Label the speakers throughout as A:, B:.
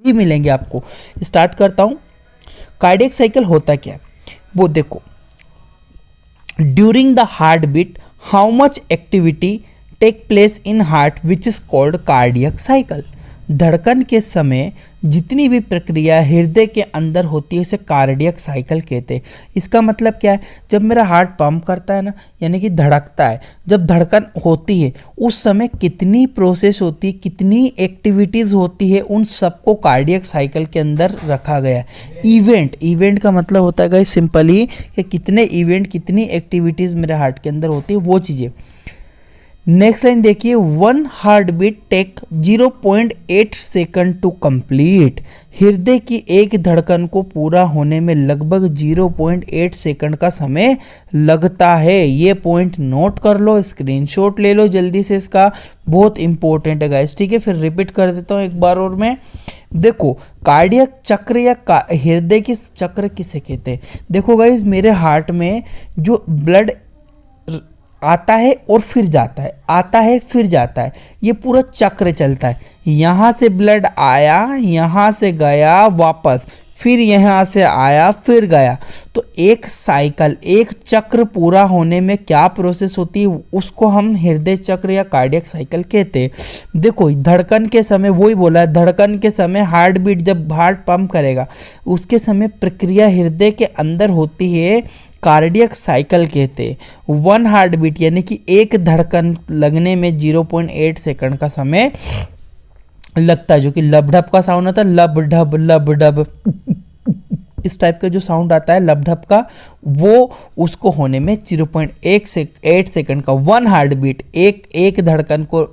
A: ही मिलेंगे आपको। स्टार्ट करता हूँ। कार्डियक साइकिल होता क्या है वो देखो। During the heart beat how much activity take place in heart which is called cardiac cycle. धड़कन के समय जितनी भी प्रक्रिया हृदय के अंदर होती है उसे कार्डियक साइकिल कहते हैं। इसका मतलब क्या है, जब मेरा हार्ट पंप करता है ना, यानी कि धड़कता है, जब धड़कन होती है उस समय कितनी प्रोसेस होती है, कितनी एक्टिविटीज़ होती है, उन सबको कार्डियक साइकिल के अंदर रखा गया है। इवेंट का मतलब होता है गाइस सिंपली कि कितने इवेंट, कितनी एक्टिविटीज़ मेरे हार्ट के अंदर होती है, वो चीज़ें। नेक्स्ट लाइन देखिए, 1 heart beat take 0.8 second to complete. हृदय की एक धड़कन को पूरा होने में लगभग 0.8 सेकंड का समय लगता है। ये पॉइंट नोट कर लो, स्क्रीनशॉट ले लो जल्दी से, इसका बहुत इंपॉर्टेंट है गाइस। ठीक है, फिर रिपीट कर देता हूँ एक बार और मैं। देखो, कार्डियक चक्र या हृदय की चक्र किसे कहते हैं। देखो गाइस, मेरे हार्ट में जो ब्लड आता है और फिर जाता है, आता है फिर जाता है, ये पूरा चक्र चलता है। यहाँ से ब्लड आया, यहाँ से गया वापस, फिर यहाँ से आया फिर गया। तो एक साइकिल, एक चक्र पूरा होने में क्या प्रोसेस होती है उसको हम हृदय चक्र या कार्डियक साइकिल कहते हैं। देखो, धड़कन के समय, वही बोला है, धड़कन के समय हार्ट बीट, जब हार्ट पंप करेगा उसके समय प्रक्रिया हृदय के अंदर होती है, कार्डियक साइकिल कहते हैं। 1 हार्ट बीट यानी कि एक धड़कन लगने में 0.8 सेकंड का समय लगता है, जो कि लबढप का साउंड आता है, लबढप लबढप इस टाइप का जो साउंड आता है लबढप का, वो उसको होने में 0.8 सेकंड का 1 हार्ट बीट, एक धड़कन को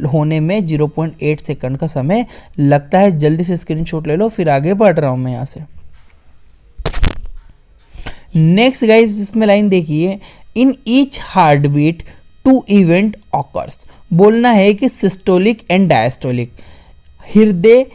A: होने में 0.8 सेकंड का समय लगता है। जल्दी से स्क्रीनशॉट ले लो, फिर आगे बढ़ रहा हूं मैं यहाँ से। नेक्स्ट गाइस, इसमें लाइन देखिए, in each heart beat 2 event occurs. बोलना है कि सिस्टोलिक एंड डायस्टोलिक। हृदय,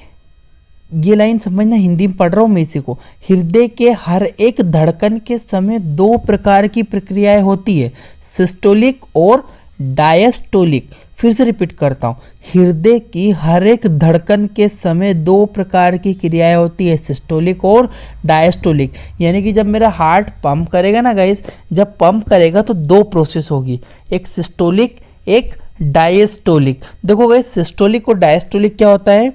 A: ये लाइन समझना, हिंदी में पढ़ रहा हूं मैं इसी को। हृदय के हर एक धड़कन के समय 2 प्रकार की प्रक्रियाएं होती है, सिस्टोलिक और डायस्टोलिक। फिर से रिपीट करता हूँ, हृदय की हर एक धड़कन के समय 2 प्रकार की क्रियाएं होती है, सिस्टोलिक और डायस्टोलिक। यानी कि जब मेरा हार्ट पंप करेगा ना गाइस, जब पंप करेगा तो 2 प्रोसेस होगी, एक सिस्टोलिक, एक डायस्टोलिक। देखो गाइस, सिस्टोलिक और डायस्टोलिक क्या होता है।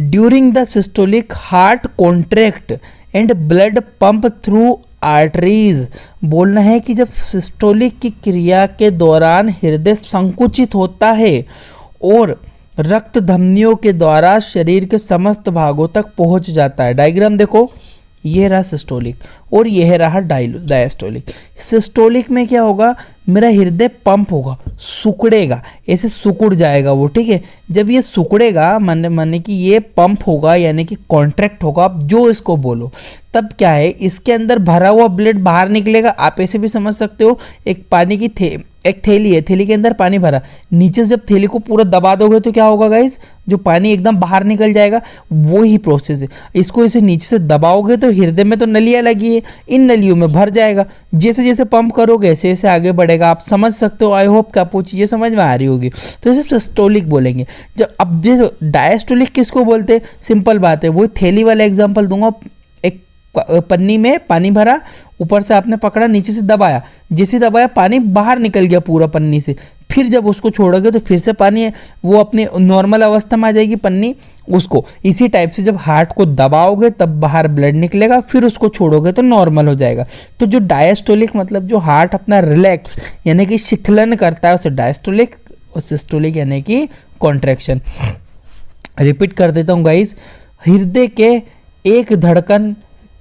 A: During the systolic heart contract and blood pump through arteries. बोलना है कि जब सिस्टोलिक की क्रिया के दौरान हृदय संकुचित होता है और रक्त धमनियों के द्वारा शरीर के समस्त भागों तक पहुंच जाता है। डायग्राम देखो, ये रहा सिस्टोलिक और यह रहा डायस्टोलिक। सिस्टोलिक में क्या होगा, मेरा हृदय पंप होगा, सुकड़ेगा, ऐसे सुकुड़ जाएगा वो। ठीक है, जब ये सुकड़ेगा माने कि ये पंप होगा, यानी कि कॉन्ट्रैक्ट होगा, आप जो इसको बोलो, तब क्या है, इसके अंदर भरा हुआ ब्लड बाहर निकलेगा। आप ऐसे भी समझ सकते हो, एक पानी की एक थैली है, थैली के अंदर पानी भरा, नीचे से जब थैली को पूरा दबा दोगे तो क्या होगा गाइस, जो पानी एकदम बाहर निकल जाएगा। वो ही प्रोसेस है, इसको इसे नीचे से दबाओगे तो हृदय में तो नलियाँ लगी है, इन नलियों में भर जाएगा। जैसे जैसे पंप करोगे ऐसे ऐसे आगे बढ़ेगा। आप समझ सकते हो, आई होप कि आपको चीज़ें समझ में आ रही होगी। तो इसे सिस्टोलिक बोलेंगे। जब अब जो डायस्टोलिक किसको बोलते हैं, सिंपल बात है, वही थैली वाला एग्जाम्पल दूंगा। एक पन्नी में पानी भरा, ऊपर से आपने पकड़ा, नीचे से दबाया, जैसे दबाया पानी बाहर निकल गया पूरा पन्नी से। फिर जब उसको छोड़ोगे तो फिर से पानी वो अपने नॉर्मल अवस्था में आ जाएगी पन्नी। उसको इसी टाइप से जब हार्ट को दबाओगे तब बाहर ब्लड निकलेगा, फिर उसको छोड़ोगे तो नॉर्मल हो जाएगा। तो जो डायस्टोलिक मतलब जो हार्ट अपना रिलैक्स यानी कि शिथिलन करता है उसे डायस्टोलिक, और सिस्टोलिक यानी कि कॉन्ट्रैक्शन। रिपीट कर देता हूँ गाइस, हृदय के एक धड़कन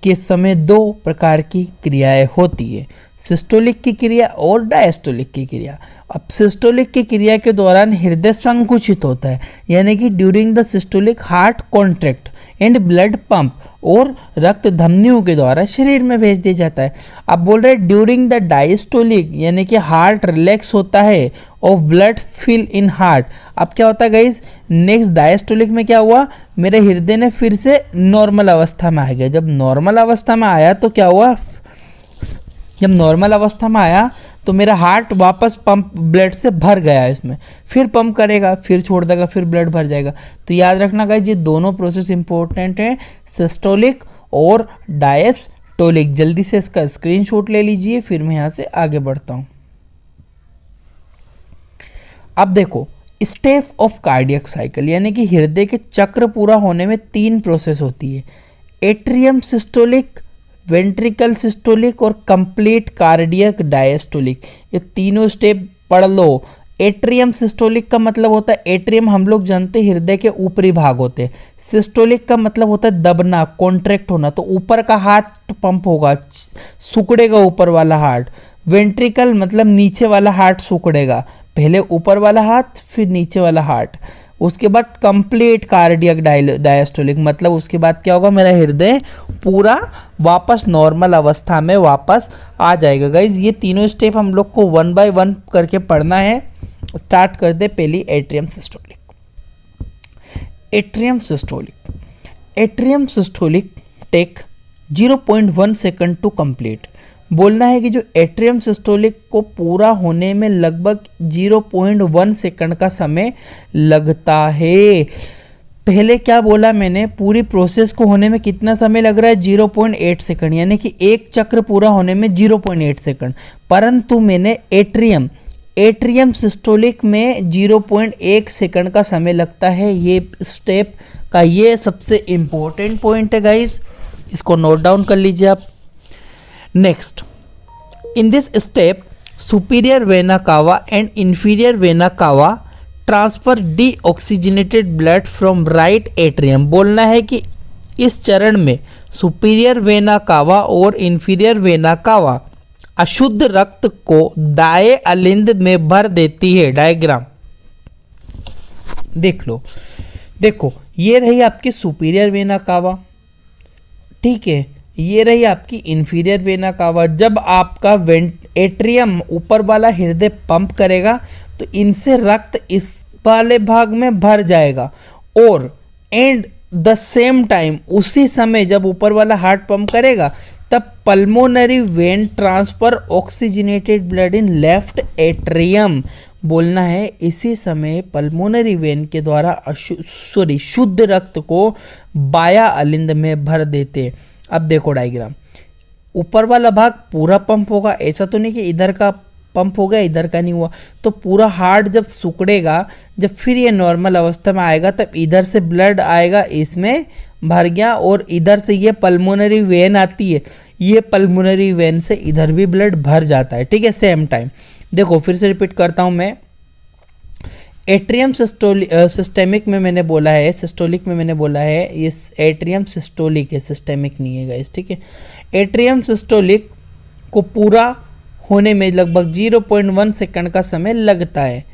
A: के समय 2 प्रकार की क्रियाएं होती है, सिस्टोलिक की क्रिया और डायस्टोलिक की क्रिया। अब सिस्टोलिक की क्रिया के दौरान हृदय संकुचित होता है, यानी कि during the systolic heart contract and blood pump, और रक्त धमनियों के द्वारा शरीर में भेज दिया जाता है। अब बोल रहे हैं ड्यूरिंग द डायस्टोलिक, यानी कि हार्ट रिलैक्स होता है और ब्लड फिल इन हार्ट। अब क्या होता है गाइस, नेक्स्ट डायस्टोलिक में क्या हुआ, मेरे हृदय ने फिर से नॉर्मल अवस्था में आ गया। जब नॉर्मल अवस्था में आया तो क्या हुआ, जब नॉर्मल अवस्था में आया तो मेरा हार्ट वापस पंप ब्लड से भर गया इसमें, फिर पंप करेगा, फिर छोड़ देगा, फिर ब्लड भर जाएगा। तो याद रखना गाइस, ये दोनों प्रोसेस इंपॉर्टेंट हैं, सिस्टोलिक और डायस्टोलिक। जल्दी से इसका स्क्रीनशॉट ले लीजिए, फिर मैं यहाँ से आगे बढ़ता हूँ। अब देखो, स्टेप ऑफ कार्डियक साइकिल, यानी कि हृदय के चक्र पूरा होने में 3 प्रोसेस होती है, एट्रियम सिस्टोलिक, वेंट्रिकल सिस्टोलिक और कंप्लीट कार्डियक डायस्टोलिक। ये तीनों स्टेप पढ़ लो। एट्रियम सिस्टोलिक का मतलब होता है, एट्रियम हम लोग जानते हैं हृदय के ऊपरी भाग होते हैं। सिस्टोलिक का मतलब होता है दबना, कॉन्ट्रैक्ट होना, तो ऊपर का हार्ट पंप होगा, सिकुड़ेगा ऊपर वाला हार्ट। वेंट्रिकल मतलब नीचे वाला हार्ट सिकुड़ेगा, पहले ऊपर वाला हाथ फिर नीचे वाला हार्ट। उसके बाद कंप्लीट कार्डियक डायस्टोलिक मतलब उसके बाद क्या होगा, मेरा हृदय पूरा वापस नॉर्मल अवस्था में वापस आ जाएगा। गाइज ये तीनों स्टेप हम लोग को 1 बाय 1 करके पढ़ना है। स्टार्ट कर दे पहली atrium systolic. Atrium systolic, atrium systolic take 0.1 second to complete. बोलना है कि जो एट्रियम सिस्टोलिक को पूरा होने में लगभग 0.1 सेकंड का समय लगता है। पहले क्या बोला मैंने, पूरी प्रोसेस को होने में कितना समय लग रहा है, 0.8 सेकंड, यानी कि एक चक्र पूरा होने में 0.8 सेकंड। परंतु मैंने एट्रियम सिस्टोलिक में 0.1 सेकंड का समय लगता है। ये स्टेप का ये सबसे इंपॉर्टेंट पॉइंट है गाइस, इसको नोट डाउन कर लीजिए आप। Next, in this step, superior vena cava and inferior vena cava transfer deoxygenated blood from right atrium। बोलना है कि इस चरण में सुपीरियर वेना कावा और इंफीरियर वेना कावा अशुद्ध रक्त को दाएं अलिंद में भर देती है। डायग्राम देख लो, देखो ये रही आपकी सुपीरियर वेना कावा, ठीक है, ये रही आपकी इंफीरियर वेना कावा। जब आपका एट्रियम ऊपर वाला हृदय पंप करेगा तो इनसे रक्त इस वाले भाग में भर जाएगा, और एंड द सेम टाइम उसी समय जब ऊपर वाला हार्ट पंप करेगा तब pulmonary vein transfer oxygenated blood in left atrium. बोलना है इसी समय पल्मोनरी वेन के द्वारा शुद्ध रक्त को बाया अलिंद में भर देते। अब देखो डायग्राम, ऊपर वाला भाग पूरा पंप होगा, ऐसा तो नहीं कि इधर का पंप हो गया इधर का नहीं हुआ। तो पूरा हार्ट जब सिकुड़ेगा, जब फिर ये नॉर्मल अवस्था में आएगा तब इधर से ब्लड आएगा, इसमें भर गया, और इधर से ये पल्मोनरी वेन आती है, ये पल्मोनरी वेन से इधर भी ब्लड भर जाता है, ठीक है, सेम टाइम। देखो फिर से रिपीट करता हूँ मैं, एट्रियम सिस्टेमिक में मैंने बोला है, सिस्टोलिक में मैंने बोला है, ये एट्रियम सिस्टोलिक है, सिस्टेमिक नहीं है गाइस, ठीक है। एट्रियम सिस्टोलिक को पूरा होने में लगभग 0.1 सेकंड का समय लगता है,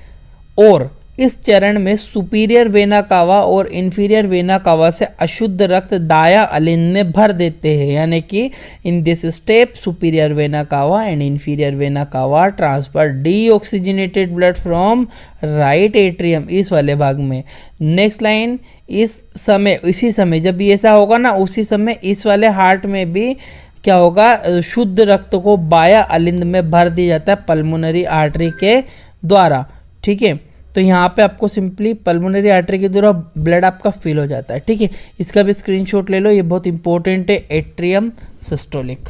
A: और इस चरण में सुपीरियर वेना कावा और इंफीरियर वेना कावा से अशुद्ध रक्त दाया अलिंद में भर देते हैं। यानी कि इन this step superior vena cava and inferior vena cava transfer deoxygenated blood from right atrium, इस वाले भाग में। नेक्स्ट लाइन, इसी समय जब ये ऐसा होगा ना, उसी समय इस वाले हार्ट में भी क्या होगा, शुद्ध रक्त को बाया अलिंद में भर दिया जाता है पल्मोनरी आर्टरी के द्वारा, ठीक है। तो यहाँ पे आपको सिंपली पल्मोनरी आर्टरी के द्वारा ब्लड आपका फिल हो जाता है, ठीक है। इसका भी स्क्रीनशॉट ले लो, ये बहुत इंपॉर्टेंट है। एट्रियम सिस्टोलिक,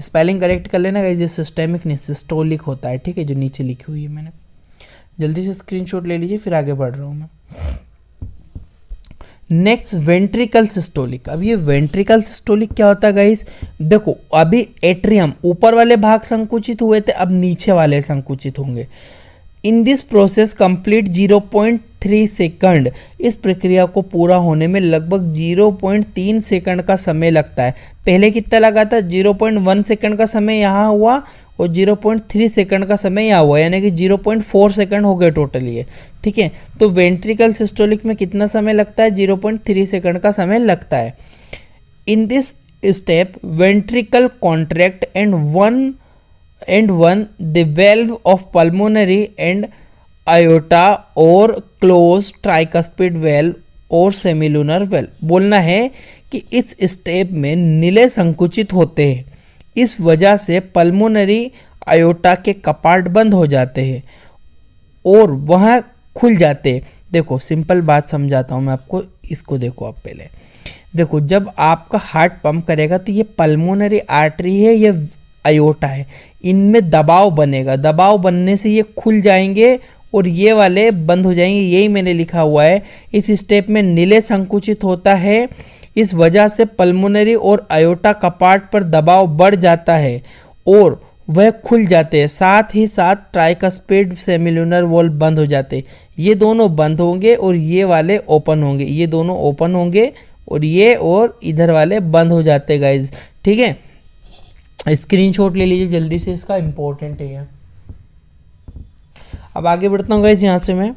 A: स्पेलिंग करेक्ट कर लेना गाइस, ये सिस्टेमिक नहीं सिस्टोलिक होता है, ठीक है, जो नीचे लिखी हुई है मैंने। जल्दी से स्क्रीनशॉट ले लीजिए, फिर आगे बढ़ रहा हूँ मैं। Next ventricle systolic. अब ये वेंट्रिकल सिस्टोलिक क्या होता है गाइस, देखो अभी एट्रियम ऊपर वाले भाग संकुचित हुए थे, अब नीचे वाले संकुचित होंगे। In this process complete 0.3 second. इस प्रक्रिया को पूरा होने में लगभग 0.3 सेकंड का समय लगता है। पहले कितना लगा था, 0.1 सेकंड का समय यहाँ हुआ और 0.3 सेकंड का समय यहाँ हुआ, यानी कि 0.4 सेकंड हो गए टोटल ये, ठीक है। तो वेंट्रिकल सिस्टोलिक में कितना समय लगता है, 0.3 सेकंड का समय लगता है। In this step ventricle contract and one the valve of pulmonary and aorta or close tricuspid valve और सेमिलुनर वेल्व। बोलना है कि इस स्टेप में नीले संकुचित होते हैं, इस वजह से पल्मोनरी आयोटा के कपाट बंद हो जाते हैं और वह खुल जाते हैं। देखो सिंपल बात समझाता हूँ मैं आपको, इसको देखो आप पहले देखो, जब आपका हार्ट पंप करेगा तो ये पल्मोनरी आर्टरी है, ये आयोटा है, इनमें दबाव बनेगा, दबाव बनने से ये खुल जाएंगे और ये वाले बंद हो जाएंगे। यही मैंने लिखा हुआ है। इस स्टेप में नीले संकुचित होता है, इस वजह से पल्मोनरी और आयोटा कपाट पर दबाव बढ़ जाता है और वह खुल जाते हैं। साथ ही साथ ट्राइकस्पिड सेमिलुनर वॉल्व बंद हो जाते हैं। ये दोनों बंद होंगे और ये वाले ओपन होंगे, ये दोनों ओपन होंगे और ये और इधर वाले बंद हो जाते हैं गाइज। ठीक है, स्क्रीनशॉट ले लीजिए जल्दी से, इसका इंपॉर्टेंट है ये। अब आगे बढ़ता हूँ गाइज, यहाँ से मैं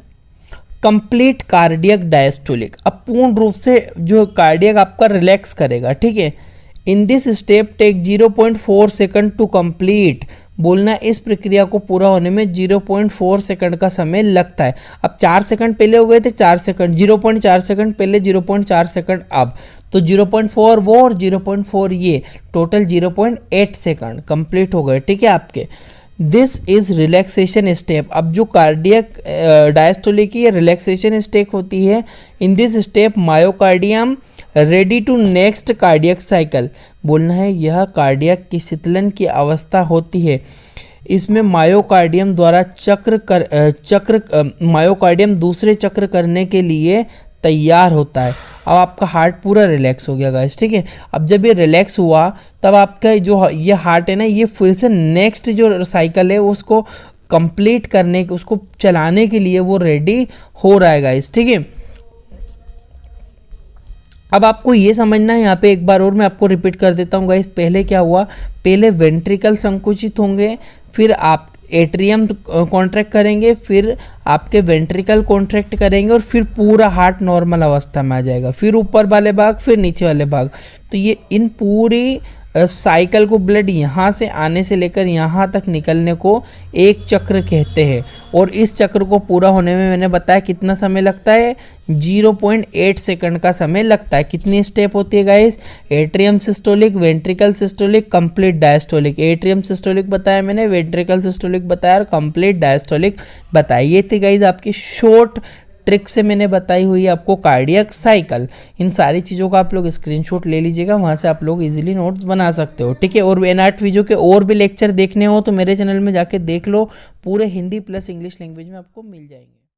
A: कंप्लीट कार्डियक डायस्टोलिक। अब पूर्ण रूप से जो कार्डियक आपका रिलैक्स करेगा। ठीक है, in this step take 0.4 second to complete. बोलना इस प्रक्रिया को पूरा होने में 0.4 सेकंड का समय लगता है। अब 4 सेकंड पहले हो गए थे, 4 सेकंड, 0.4 सेकंड पहले, 0.4 सेकंड अब, तो 0.4 वो और 0.4 ये, टोटल 0.8 सेकंड कंप्लीट हो गए। ठीक है आपके। This is relaxation step. अब जो कार्डियक डायस्टोलिक की रिलैक्सेशन स्टेप होती है, in this step myocardium ready to next cardiac cycle. बोलना है यह कार्डियक की शीतलन की अवस्था होती है। इसमें मायोकार्डियम द्वारा मायोकार्डियम दूसरे चक्र करने के लिए तैयार होता है। अब आपका हार्ट पूरा रिलैक्स हो गया गाइस। ठीक है, अब जब ये रिलैक्स हुआ तब आपका जो ये हार्ट है ना, ये फिर से नेक्स्ट जो साइकिल है उसको कंप्लीट करने, उसको चलाने के लिए वो रेडी हो रहा है गाइस। ठीक है, अब आपको ये समझना है, यहाँ पे एक बार और मैं आपको रिपीट कर देता हूँ गाइस। पहले क्या हुआ, पहले वेंट्रिकल संकुचित होंगे, फिर आप एट्रियम कॉन्ट्रैक्ट करेंगे, फिर आपके वेंट्रिकल कॉन्ट्रैक्ट करेंगे और फिर पूरा हार्ट नॉर्मल अवस्था में आ जाएगा, फिर ऊपर वाले भाग, फिर नीचे वाले भाग। तो ये इन पूरी साइकिल को, ब्लड यहाँ से आने से लेकर यहाँ तक निकलने को एक चक्र कहते हैं। और इस चक्र को पूरा होने में मैंने बताया कितना समय लगता है, 0.8 सेकंड का समय लगता है। कितनी स्टेप होती है guys, atrium systolic, ventricle systolic, complete diastolic. Atrium systolic बताया मैंने, वेंट्रिकल सिस्टोलिक बताया और कंप्लीट डायस्टोलिक बताया। ये थी गाइस आपकी शॉर्ट ट्रिक से मैंने बताई हुई है आपको कार्डियक साइकिल। इन सारी चीज़ों का आप लोग स्क्रीनशॉट ले लीजिएगा, वहाँ से आप लोग इजीली नोट्स बना सकते हो। ठीक है, और एनआर्ट वीडियो के और भी लेक्चर देखने हो तो मेरे चैनल में जाके देख लो, पूरे हिंदी प्लस इंग्लिश लैंग्वेज में आपको मिल जाएंगे।